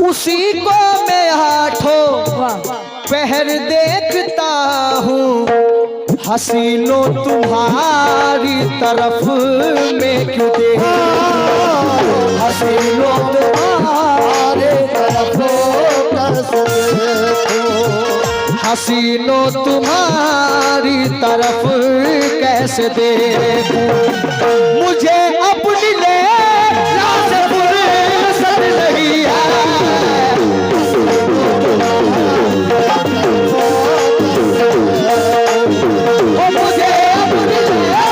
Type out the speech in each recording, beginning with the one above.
उसी को मैं आठों पहर देखता हूँ, हसीनों तुम्हारी तरफ में क्यों देखूं, हसीनों तुम्हारी तरफ हसीनों तुम्हारी तरफ कैसे देखूं, मुझे अपनी लैला से फुर्सत नहीं है, मुझे अपनी लैला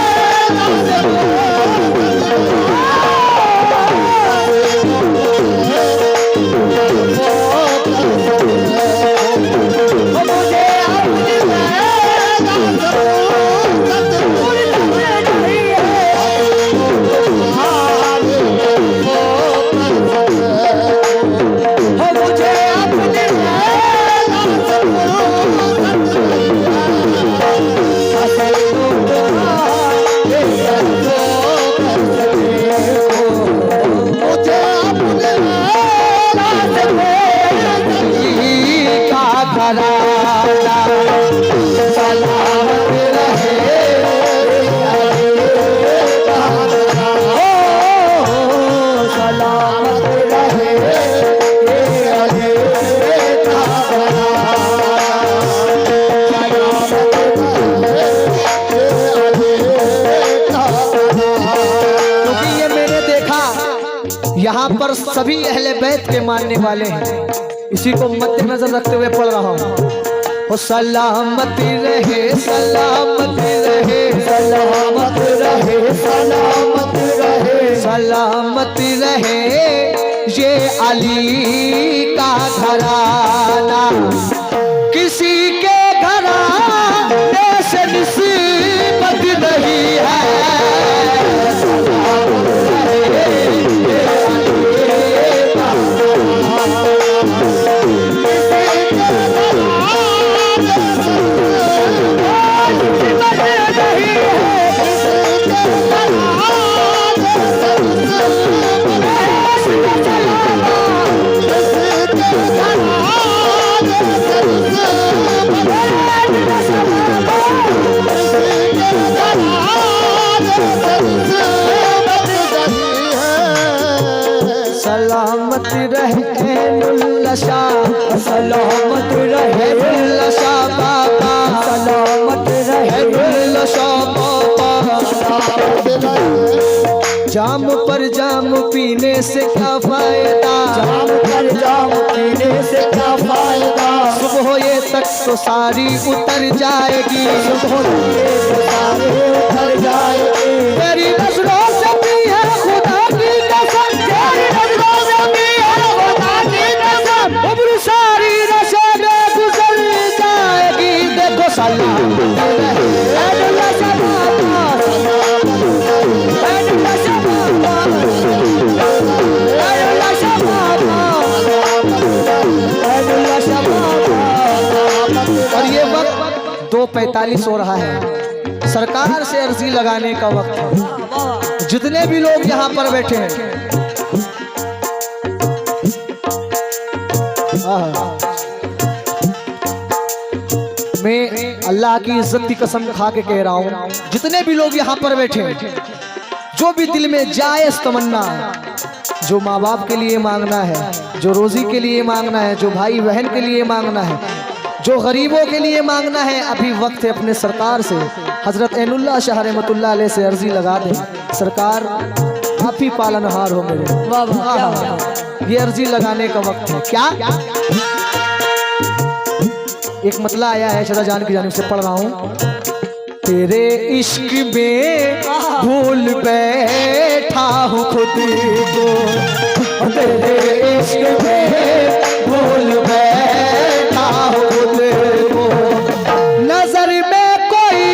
यहाँ पर सभी अहले बैत के मानने वाले हैं, इसी को मद्देनजर रखते हुए पढ़ रहा हूँ। ओ सलामती रहे सलामत रहे सलामत रहे सलामत रहे सलामत रहे ये अली का घराना, किसी के घराने से निस्बत नहीं है, सलामत रहे नुल्लशा सलामत रहे नुल्लशा बाबा सलामत रहे नुल्लशा बाबा, जाम पर जाम पीने से क्या फायदा, जाम पर जाम पीने से क्या फायदा, सुबह ये तक तो सारी उतर जाएगी, सुबह ये तो सारी उतर जाएगी, तेरी नजरों से भी है खुदा की कसम, तेरी नजरों से भी है खुदा की कसम, उम्र सारी नशे में गुजर जाएगी, देखो सलाम और ये वक्त 2:45 हो रहा है, सरकार से अर्जी लगाने का वक्त है। जितने भी लोग यहाँ पर बैठे हैं, मैं अल्लाह की इज्जत की कसम खा के कह रहा हूँ, जितने भी लोग यहाँ पर बैठे हैं, जो भी दिल में जायज़ तमन्ना, जो माँ बाप के लिए मांगना है, जो रोजी के लिए मांगना है, जो भाई बहन के लिए मांगना है, जो गरीबों के लिए मांगना है, अभी वक्त है अपने सरकार से, हजरत ऐनुल्लाह शाह रहमतुल्लाह अलैह से अर्जी लगा दें, सरकार आप ही पालनहार हो मेरे, ये अर्जी लगाने का वक्त है। क्या एक मतला आया है शदा जान की जानिब से, पढ़ रहा हूँ। तेरे इश्क में भूल बैठा हूँ खुद को, तेरे इश्क में भूल बैठा हूँ खुद को, नजर में कोई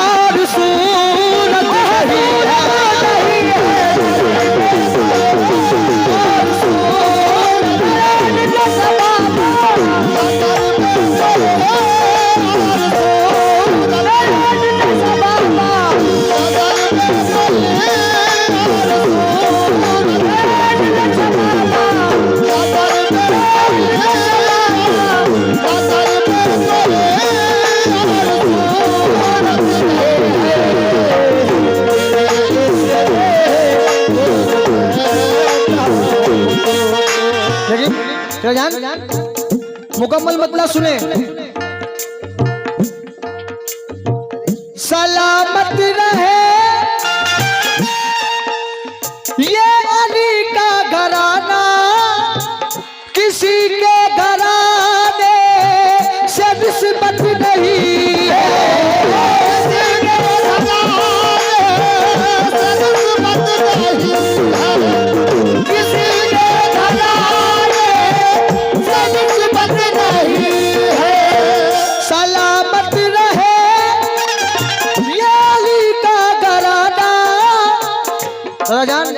और सूरत नहीं है, लेकिन जान मुकम्मल मतलब सुने। सलामत रहे ये अली का घराना, किसी के घराने से निस्बत नहीं है। किसी के घराने से निस्बत नहीं है। सलामत रहे ये अली का घराना, जान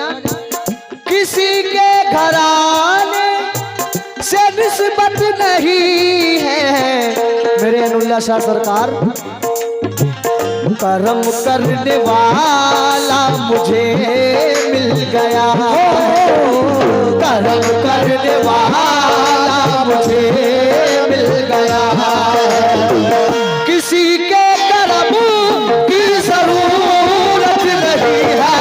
किसी के घराने से निस्बत नहीं है। मेरे अनुल्लाह शाह सरकार, करम करने वाला मुझे मिल गया, करम करने वाला मुझे मिल गया। किसी के करम की जरूरत नहीं है।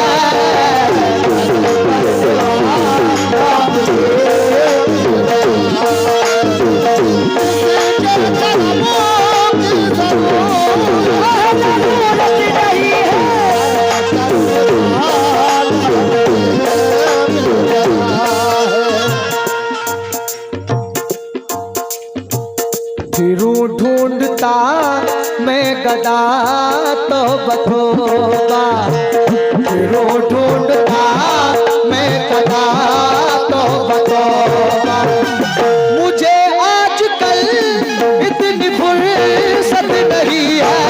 फिरूं ढूंढता मैं गदा तो बतोबा, फिरूं ढूंढता मैं गदा तो बतोबा। मुझे आजकल इतनी फुर्सत नहीं है।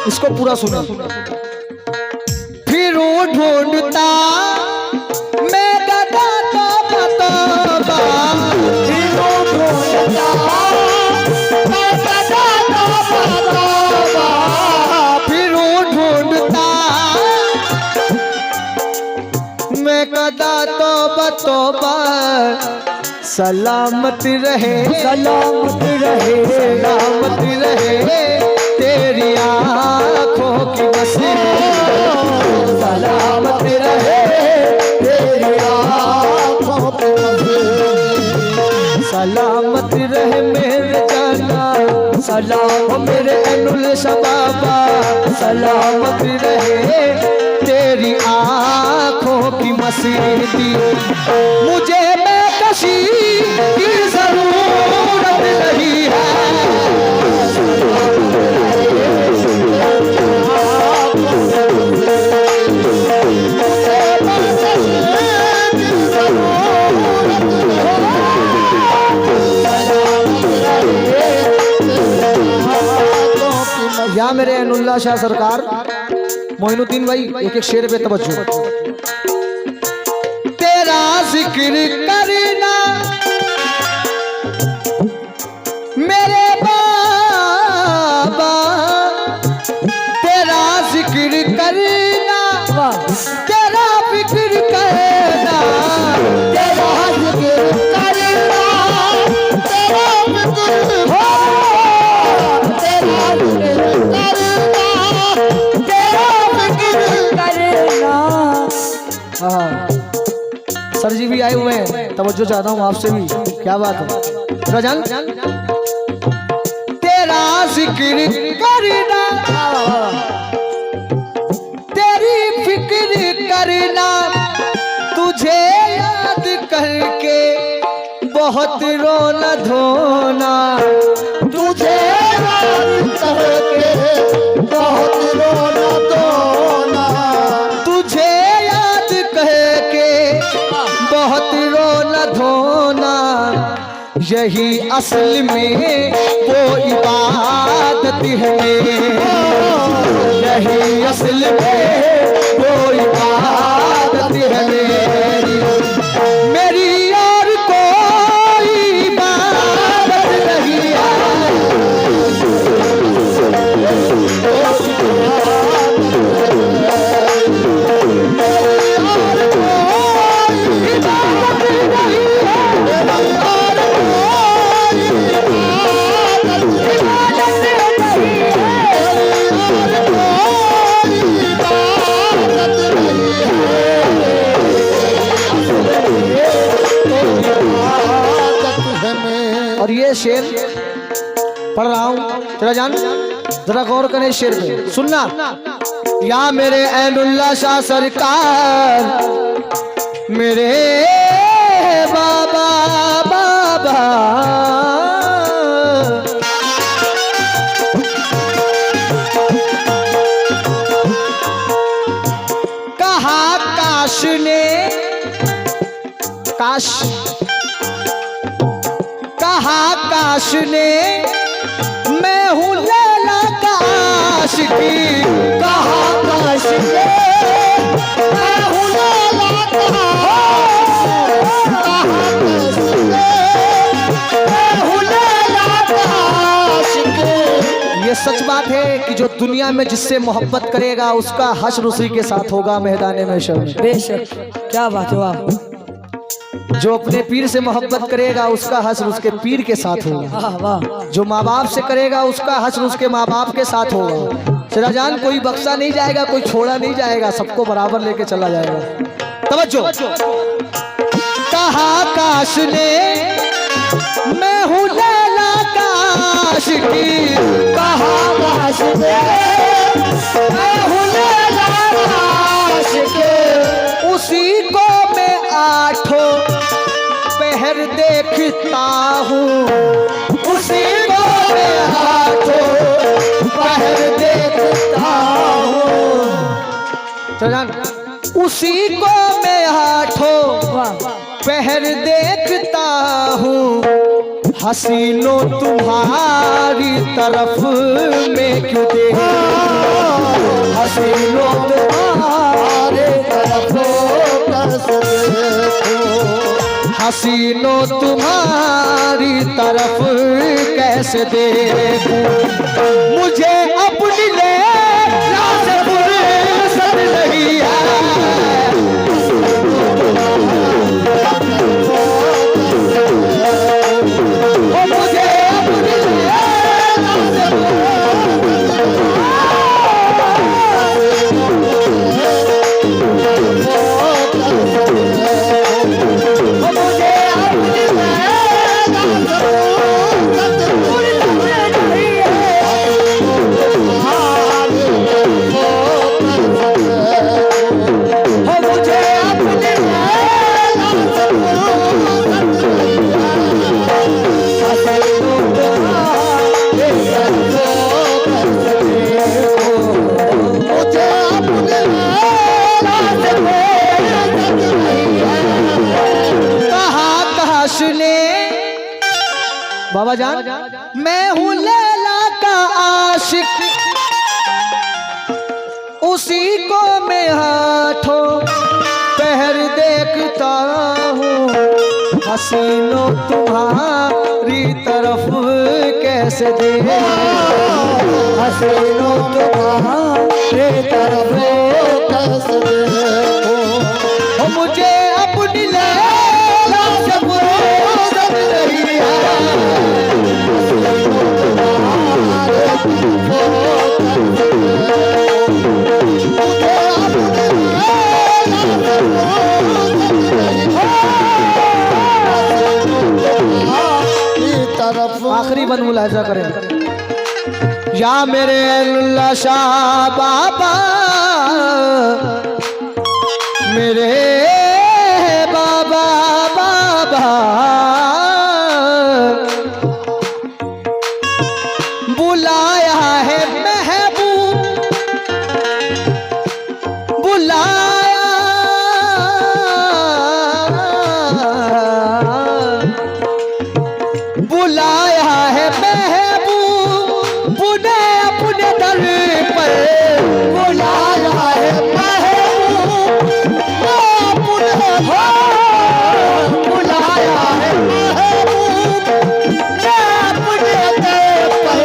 इसको पूरा सुना। फिर ढूंढता मैं गदा तो बतोबा, फिर ढूंढता मैं गदा तो बतोबा, फिर ढूंढता मैं गदा तो बतोबा। सलामत रहे, सलामत रहे, सलामत रहे तेरी आँखों की बसी, सलामत रहे तेरी आँखों की बसी। सलामत रहे मेरे जाना, सलाम मेरे अनुल शबाबा, सलामत रहे तेरी आँखों की मसीदी। मुझे बेकशी की जरूरत नहीं है। या मेरे अनुल्लाह शाह सरकार, मोइनुद्दीन भाई एक एक शेर पे तवज्जो। तेरा जिक्र करना मेरे बाबा, तेरा जिक्र करना, तेरा फिक्र करना, तेरा जिक्र करना, तेरा फिक्र हो, तेरा जिक्र करना, तेरा फिक्र करना। सर जी भी आए हुए हैं, तवज्जो चाहता हूँ आपसे भी। क्या बात है रजन, तेरा जिक्र करना, तेरी फिक्र करना, तुझे याद करके बहुत रोना धोना, तुझे याद करके बहुत रोना धोना, तुझे याद करके बहुत रोना धोना। यही असल में वो इबादत है, यही असल में वो इबादत है मेरी और कोई इबादत नहीं है। इबादत नहीं है। और ये शेर पढ़ रहा हूँ, तेरा जान जरा गौर करें शेर पे, सुनना। या मेरे ऐनुल्लाह शाह सरकार, मेरे बाबा बाबा, कहा काश ने, काश, कहा काश ने मैं हूँ लैला का आशिकी, कहा काश ने मैं हूँ लैला का, कहा काश ने मैं हूँ लैला का आशिकी। ये सच बात है कि जो दुनिया में जिससे मोहब्बत करेगा उसका हश्र उसी के साथ होगा मैदान महशर में। बेशक, क्या बात है, वाह। जो अपने पीर से मोहब्बत करेगा उसका हश्र उसके पीर के साथ होगा, वाह। जो माँ बाप से करेगा उसका हश्र उसके माँ बाप के साथ होगा। सिराजान कोई बख्शा नहीं जाएगा, कोई छोड़ा नहीं जाएगा, सबको बराबर लेके चला जाएगा। तवज्जो। कहा काश ने मैं हूँ लैला का आशिकी, कहा काश ने मैं हूँ लैला का आशिकी, उसी को मैं आठों पहर देखता हूँ, उसी को मैं आठों पहर देखता हूँ। चलान, उसी को मैं आठों पहर देखता हूँ, हसीनों तुम्हारी तरफ में क्यों देखूं, हसीनों तुम्हारी तरफ हसीनों तुम्हारी तरफ कैसे देखूं, मुझे अपनी लैला से फुर्सत नहीं है, मुझे अपनी लैला बाबा जान, मैं हूँ लैला का आशिक, उसी को मैं हाथों पहर देखता हूँ, हसीनों तुम्हारी तरफ कैसे देखूं, हसीनों तुम्हारी तरफ कैसे देखूं, मुझे अपनी लैला से फुर्सत नहीं है, आखिरी बंद मुलाहिजा करें। या मेरे ऐनुल्लाह शाह बाबा, मेरे बाबा बाबा, बुलाया है महबूब, बुलाया बुलाया है महबूब ने अपने दर पर, बुलाया है महबूब ने अपने, बुलाया है महबूब ने अपने दर पर,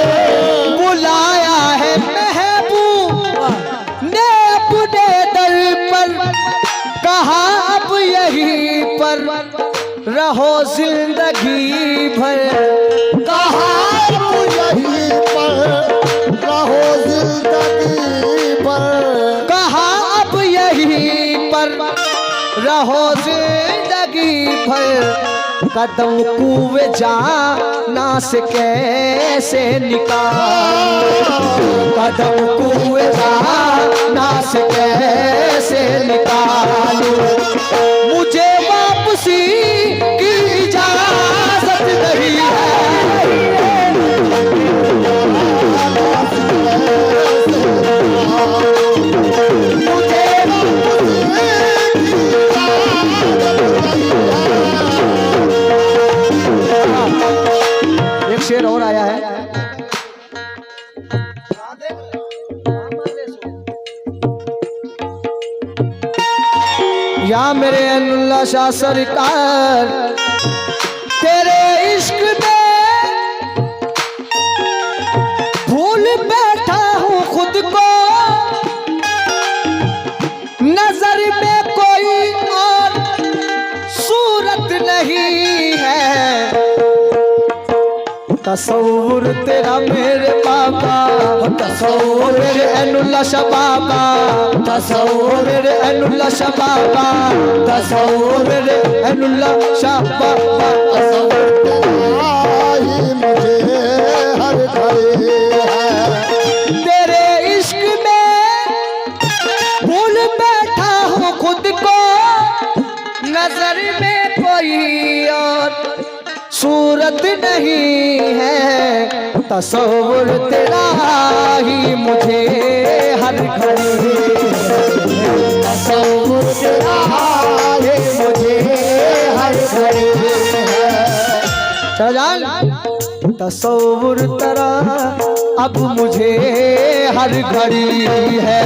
बुलाया है महबूब ने अपने दर पर, कहा अब यहीं पर रहो जिंदगी भर, कहा यहीं पर रहो जिंदगी भर, कहा अब यहीं पर रहो जिंदगी भर, कदम कुएं जाना से कैसे निकालूं, कदम कुएं जाना से कैसे निकालूं, मुझे वापसी की इजाजत नहीं है। एक शेर और आया है। या मेरे अनुल्लाह शाह सरकार, तेरे इश्क में भूल बैठा हूँ खुद को, नजर में कोई और सूरत नहीं है। तसव्वुर तेरा मेरे बाबा, तसव्वुर मेरे अनुल्लाह शाह बाबा, तसव्वुर मेरे अनुल्लाह शाह बाबा, तसव्वुर मेरे अनुल्लाह शाह बाबा, तसव्वुर तेरा ही मुझे हर घड़ी है। तेरे इश्क में भूल बैठा हूँ खुद को, नजर में कोई और सूरत नहीं है। तसव्वुर तेरा ही मुझे हर घड़ी, तसव्वुर तेरा ही मुझे हर घड़ी है। जान तसव्वुर तेरा अब मुझे हर घड़ी है,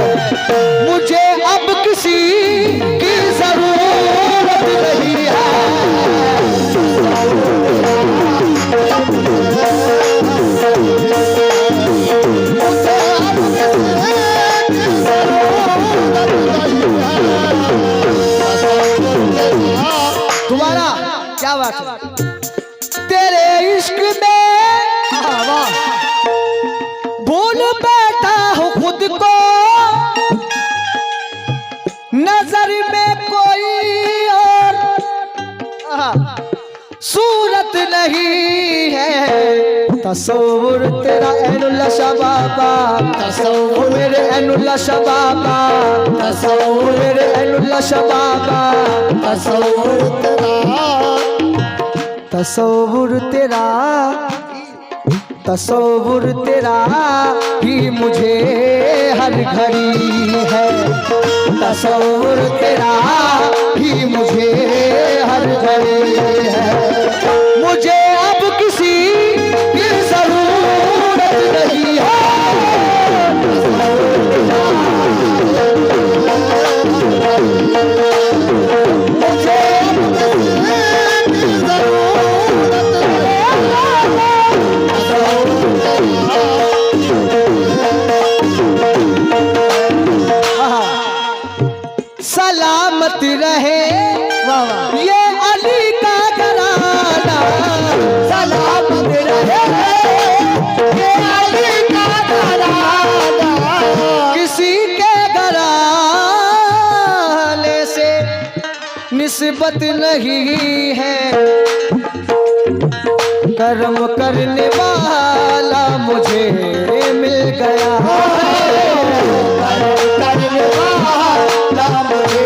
मुझे अब किसी की जरूरत नहीं है। तुम्हारा क्या बात है? तेरे इश्क में भूल बैठा हूँ खुद को, नजर में कोई और सूरत नहीं है। तसव्वुर तेरा अनुल्लाह शाह बाबा, तसव्वुर मेरे अनुल्लाह शाह बाबा, तसव्वुर मेरे अनुल्लाह शाह बाबा, तसव्वुर तेरा, तसव्वुर तेरा, तसव्वुर तेरा ही मुझे हर घड़ी है। तसव्वुर तेरा ही मुझे हर घड़ी है, मुझे अब किसी की जरूरत नहीं है। मुझे सलामत रहे ये अली का घराना, सलामत रहे ये अली का घराना, किसी के घराने से निस्बत नहीं है। कर्म करने वाला मुझे मिल गया, कर्म करने वाला मुझे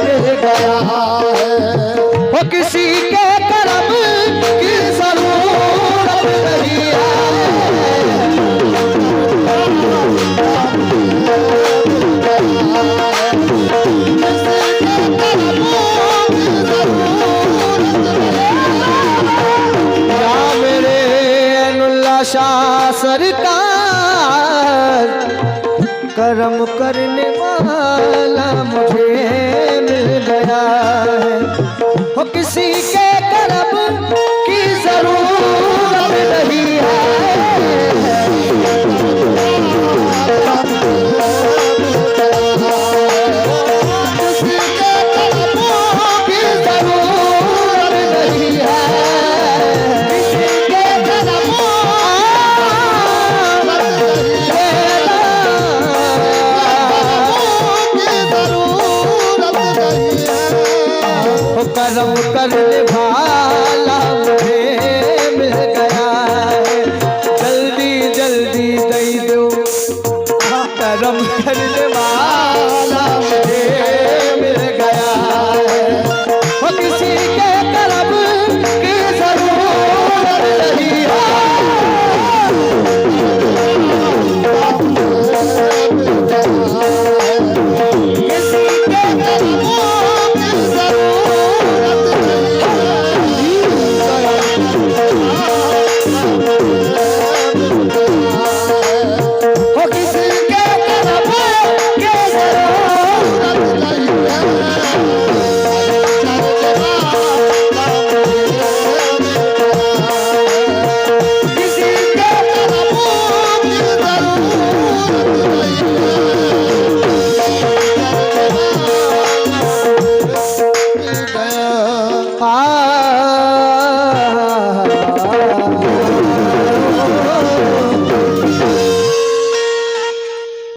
मिल गया है। वो किसी के कर्म की जरूरत नहीं या मेरे अनुल्लाह शाह सरकार, कर्म करने वाला मुझे मिल गया है। वो किसी के कर्म की जरूरत नहीं है। आ